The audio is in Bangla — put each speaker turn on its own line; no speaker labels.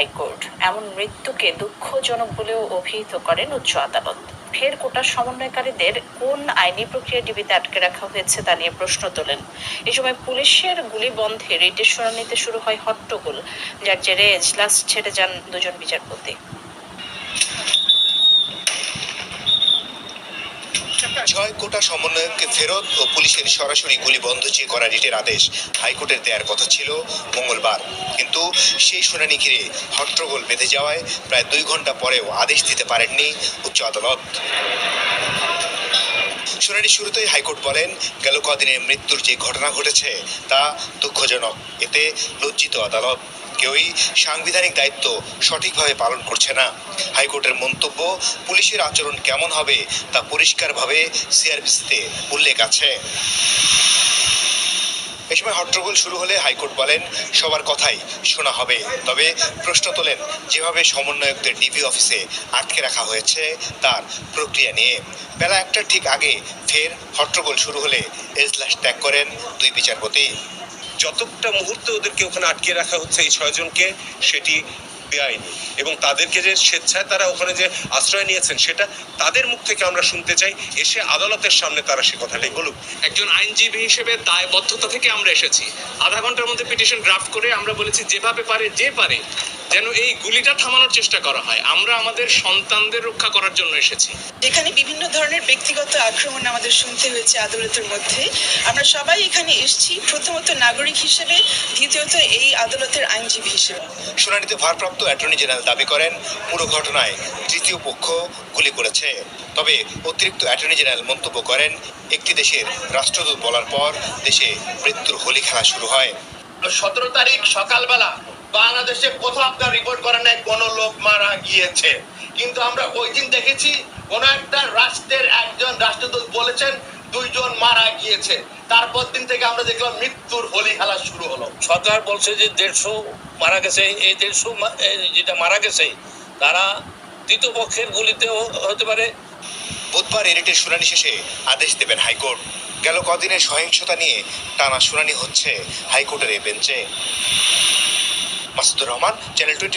হাইকোর্ট এমন মৃত্যুকে দুঃখজনক বলেও অভিহিত করেন উচ্চ আদালত। ফের কোটা সমন্বয়কারীদের কোন আইনি প্রক্রিয়া ডিবিতে আটকে রাখা হয়েছে তা নিয়ে প্রশ্ন তোলেন। এ সময় পুলিশের গুলি বন্ধে রিটের শুনানিতে শুরু হয় হট্টগোল, যার জেরে এজলাস ছেড়ে যান দুজন বিচারপতি।
6 কোটা সমন্বয়ককে ফেরত ও পুলিশের সরাসরি গুলি বন্ধ চেয়ে করা রিটের আদেশ হাইকোর্টের দেওয়ার কথা ছিল মঙ্গলবার, কিন্তু সেই শুনানি ঘিরে হট্টগোল বেঁধে যাওয়ায় প্রায় 2 ঘন্টা পরেও আদেশ দিতে পারেননি উচ্চ আদালত। শুনানি শুরুতেই হাইকোর্ট বলেন, গেল কদিনের মৃত্যুর যে ঘটনা ঘটেছে তা দুঃখজনক। এতে লজ্জিত আদালত। কেউই সাংবিধানিক দায়িত্ব সঠিকভাবে পালন করছে না। হাইকোর্টের মন্তব্য, পুলিশের আচরণ কেমন হবে তা পরিষ্কারভাবে সিআরপিসিতে উল্লেখ আছে। এ সময় হট্টগোল শুরু হলে হাইকোর্ট বলেন, সবার কথাই শোনা হবে, তবে প্রশ্ন তোলেন যেভাবে সমন্বয়কদের ডিবি অফিসে আটকে রাখা হয়েছে তার প্রক্রিয়া নিয়ে। বেলা 1টার ঠিক আগে ফের হট্টগোল শুরু হলে এজলাস ত্যাগ করেন 2 বিচারপতি।
যতটা মুহূর্তে ওদেরকে ওখানে আটকে রাখা হচ্ছে এই 6 জনকে, সেটি বেআইনি, এবং তাদেরকে যে স্বেচ্ছায় তারা ওখানে যে আশ্রয় নিয়েছেন সেটা তাদের মুখ থেকে আমরা শুনতে চাই। এসে আদালতের সামনে তারা সে কথাটাই বলুক।
একজন আইনজীবী হিসেবে দায়বদ্ধতা থেকে আমরা এসেছি। আধা ঘন্টার মধ্যে পিটিশন ড্রাফট করে আমরা বলেছি যেভাবে পারে যে পারে যেন এই গুলিটা থামানোর চেষ্টা করা হয়। আমরা আমাদের সন্তানদের রক্ষা করার জন্য এসেছি।
এখানে বিভিন্ন ধরনের ব্যক্তিগত আক্রমণ আমাদের শুনতে হয়েছে আদালতের মধ্যে। আমরা সবাই এখানে এসেছি প্রথমত নাগরিক হিসেবে, দ্বিতীয়ত এই আদালতের আইনজীবী হিসেবে।
শুনানিতে ভারপ্রাপ্ত অ্যাটর্নি জেনারেল দাবি করেন, পুরো ঘটনায় তৃতীয় পক্ষ গুলি করেছে। তবে অতিরিক্ত অ্যাটর্নি জেনারেল মন্তব্য করেন, একটি দেশের রাষ্ট্রদূত বলার পর দেশে মৃত্যুর হোলি খেলা শুরু হয়।
17 তারিখ সকালবেলা বাংলাদেশে কোথাও আপনার রিপোর্ট করেন নাই কোনো লোক মারা গিয়েছে, কিন্তু আমরা ওই দিন দেখেছি কোন একটা রাষ্ট্রের একজন রাষ্ট্রদূত বলেছেন 2 জন মারা গিয়েছে। তারপর দিন থেকে আমরা দেখলাম মৃত্যুর হোলি খেলা শুরু হলো।
সরকার বলছে যে 150 মারা গেছে। এই 150 যেটা মারা গেছে তারা তৃতীয় পক্ষের গুলিতেও হতে পারে।
বুধবার রিটের শুনানি শেষে আদেশ দেবেন হাইকোর্ট। গেল কদিনের সহিংসতা নিয়ে টানা শুনানি হচ্ছে হাইকোর্টের এই বেঞ্চে। মাসুদুর রহমান, চ্যানেল 20।